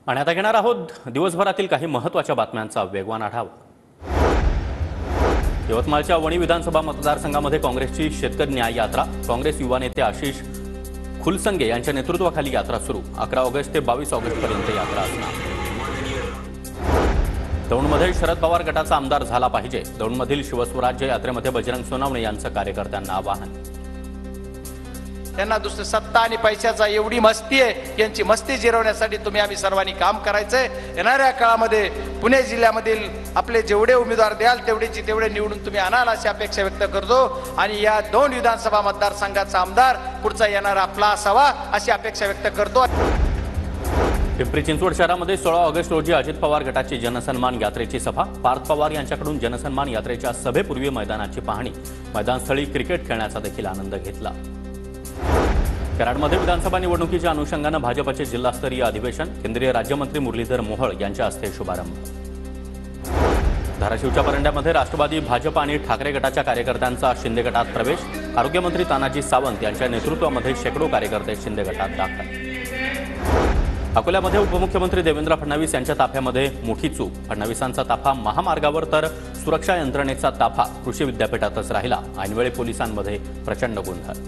आणि आता घेणार आहोत दिवसभरातील काही महत्त्वाच्या बातम्यांचा वेगवान आढावा। यवतमाळच्या वणी विधानसभा मतदारसंघामध्ये काँग्रेसची शेतकरी न्याय यात्रा, काँग्रेस युवा नेते आशिष खुलसंगे यांच्या नेतृत्वाखाली यात्रा सुरू। 11 ऑगस्ट ते 22 ऑगस्ट पर्यंत यात्रा असणार। दौंडमध्ये शरद पवार गटाचा आमदार झाला पाहिजे। दौंडमधील शिवस्वराज्य यात्रेमध्ये बजरंग सोनावणे यांचं कार्यकर्त्यांना आवाहन। त्यांना दुसरी सत्ता आणि पैशाचा एवढी मस्ती आहे, यांची मस्ती जिरवण्यासाठी आम्ही सर्वांनी काम करायचंय। येणाऱ्या काळामध्ये पुणे जिल्ह्यामधील आपले जेवढे उमेदवार द्याल तेवढे निवडून तुम्ही आणाल अशी अपेक्षा व्यक्त करतो आणि या दोन विधानसभा मतदारसंघाचा आमदार पुढचा येणारा आपला असावा अशी अपेक्षा व्यक्त करतो। पिंपरी चिंचवड शहरामध्ये 16 ऑगस्ट रोजी अजित पवार गटाची जनसन्मान यात्रेची सभा। पार्थ पवार यांच्याकडून जनसन्मान यात्रेच्या सभेपूर्वी मैदानाची पाहणी, मैदानस्थळी क्रिकेट खेळण्याचा देखील आनंद घेतला। कराडमध्ये विधानसभा निवडणुकीच्या अनुषंगाने भाजपचे जिल्हास्तरीय अधिवेशन, केंद्रीय राज्यमंत्री मुरलीधर मोहोळ यांच्या हस्ते शुभारंभ। धाराशिवच्या परंड्यामध्ये राष्ट्रवादी, भाजप आणि ठाकरे गटाच्या कार्यकर्त्यांचा शिंदे गटात प्रवेश। आरोग्यमंत्री तानाजी सावंत यांच्या नेतृत्वामध्ये शेकडो कार्यकर्ते शिंदे गटात दाखल। अकोल्यामध्ये उपमुख्यमंत्री देवेंद्र फडणवीस यांच्या ताफ्यामध्ये मोठी चूक। फडणवीसांचा ताफा महामार्गावर तर सुरक्षा यंत्रणेचा ताफा कृषी विद्यापीठातच राहिला। ऐनवेळी पोलिसांमध्ये प्रचंड गोंधळ।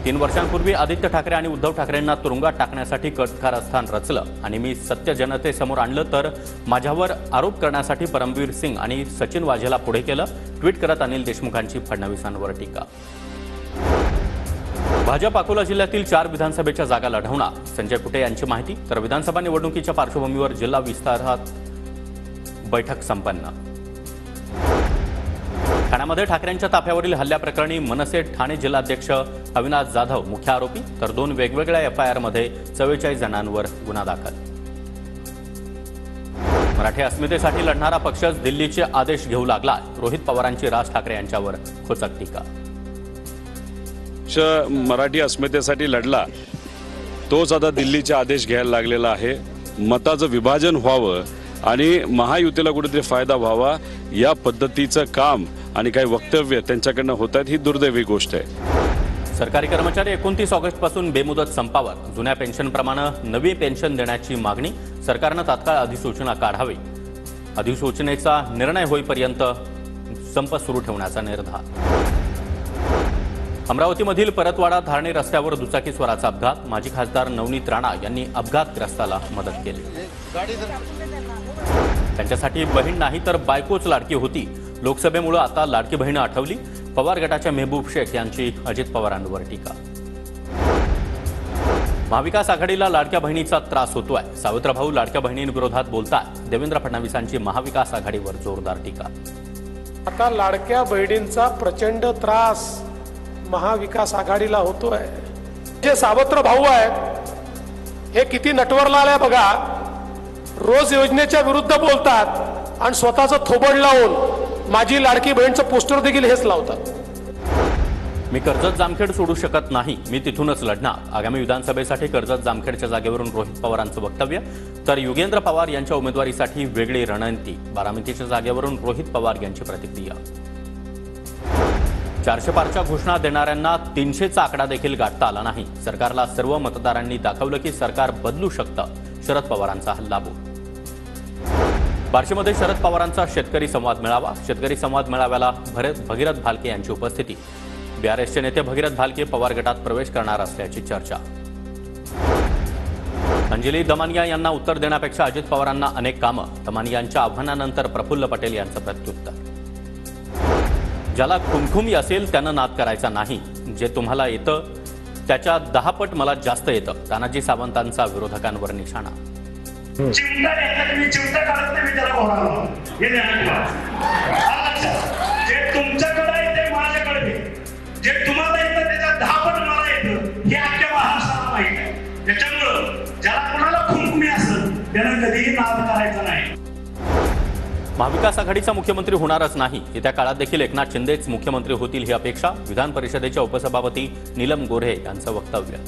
3 वर्षांपूर्वी आदित्य ठाकरे आणि उद्धव ठाकरेंना तुरुंगात टाकण्यासाठी कारस्थान रचलं आणि मी सत्य जनतेसमोर आणलं तर माझ्यावर आरोप करण्यासाठी परमवीर सिंग आणि सचिन वाझेला पुढे केलं। ट्विट करत अनिल देशमुखांची फडणवीसांवर टीका। भाजप अकोला जिल्ह्यातील 4 विधानसभेच्या जागा लढवणार, संजय कुटे यांची माहिती। तर विधानसभा निवडणुकीच्या पार्श्वभूमीवर जिल्हा विस्तारात बैठक संपन्न। ठाण्यामध्ये ठाकरेंच्या ताफ्यावरील हल्ल्याप्रकरणी मनसे ठाणे जिल्हाध्यक्ष अविनाश जाधव मुख्य आरोपी, तर 2 वेगवेगळ्या एफआयआरमध्ये 44 जणांवर गुन्हा दाखल। मराठी अस्मितेसाठी लढणारा पक्षच दिल्लीचे आदेश घेऊ लागला, रोहित पवारांची राज ठाकरे यांच्यावर खोचक टीका। मराठी अस्मितेसाठी लढला तोच आता दिल्लीचे आदेश घ्यायला लागलेला आहे। मताचं विभाजन व्हावं आणि महायुतीला कुठेतरी फायदा व्हावा या पद्धतीचं काम आणि काही वक्तव्य त्यांच्याकडनं होत आहेत, ही दुर्दैवी गोष्ट आहे। सरकारी कर्मचारी 29 ऑगस्टपासून बेमुदत संपावर। जुन्या पेन्शनप्रमाणे नवी पेन्शन देण्याची मागणी, सरकारनं तात्काळ अधिसूचना काढावी। अधिसूचनेचा निर्णय होईपर्यंत संप सुरू ठेवण्याचा निर्धार। अमरावतीमधील परतवाडा धारणे रस्त्यावर दुचाकीस्वाराचा अपघात। माजी खासदार नवनीत राणा यांनी अपघातग्रस्ताला मदत केली। त्यांच्यासाठी बहीण नाही तर बायकोच लाडकी होती। लोकसभेमुळे आता लाडकी बहीण आठवली। पवार गटाच्या मेहबूब शेख यांची अजित पवारांवर टीका। महाविकास आघाडीला लाडक्या बहिणीचा त्रास होतोय, सावित्रभाऊ लाडक्या बहिणींविरोधात बोलतात। देवेंद्र फडणवीसांची महाविकास आघाडीवर जोरदार टीका। आता लाडक्या बहिणींचा प्रचंड त्रास महाविकास आघाडीला होतोय। जे सावत्र भाऊ आहेत हे किती नटवरला आले बघा, रोज योजनेच्या विरुद्ध बोलतात आणि स्वतःचं थोबड लावून माझी लाडकी बहीणचं पोस्टर देखील हेच लावतात। मी कर्जत जामखेड सोडू शकत नाही, मी तिथूनच लढणार। आगामी विधानसभेसाठी कर्जत जामखेडच्या जागेवरून रोहित पवारांचं वक्तव्य। तर युगेंद्र पवार यांच्या उमेदवारीसाठी वेगळी रणनीती, बारामतीच्या जागेवरून रोहित पवार यांची प्रतिक्रिया। 400 पारच्या घोषणा देणाऱ्यांना 300चा आकडा देखील गाठता आला नाही। सरकारला सर्व मतदारांनी दाखवलं की सरकार बदलू शकतं, शरद पवारांचा हल्लाबोल। बार्शीमध्ये शरद पवारांचा शेतकरी संवाद मेळावा। शेतकरी संवाद मेळाव्याला भगीरथ भालके यांची उपस्थिती। बीआरएसचे नेते भगीरथ भालके पवार गटात प्रवेश करणार असल्याची चर्चा। अंजली दमानिया यांना उत्तर देण्यापेक्षा अजित पवारांना अनेक कामं। दमानियांच्या आव्हानानंतर प्रफुल्ल पटेल यांचं प्रत्युत्तर। ज्याला खुमखुमी असेल त्यानं नाद करायचा नाही, जे तुम्हाला येतं त्याच्या 10 पट मला जास्त येतं। तानाजी सावंतांचा विरोधकांवर निशाणा। चिमटा येतात मी चिमटा काढत नाही, मी त्याला बोलावं हे जे तुमच्याकडे आहे ते माझ्याकडे आहे, जे तुम्हाला येतं त्याच्या 10 पट मला येतं हे अख्ख्या महाराष्ट्राला माहिती आहे। त्याच्यामुळं ज्याला कोणाला खुमखुमी असेल त्यानं कधीही नाद करायचा नाही। महाविकास आघाडीचा मुख्यमंत्री होणारच नाही, येत्या काळात देखील एकनाथ शिंदेच मुख्यमंत्री होतील ही अपेक्षा। विधान परिषदेच्या उपसभापती नीलम गोऱ्हे यांचं वक्तव्य।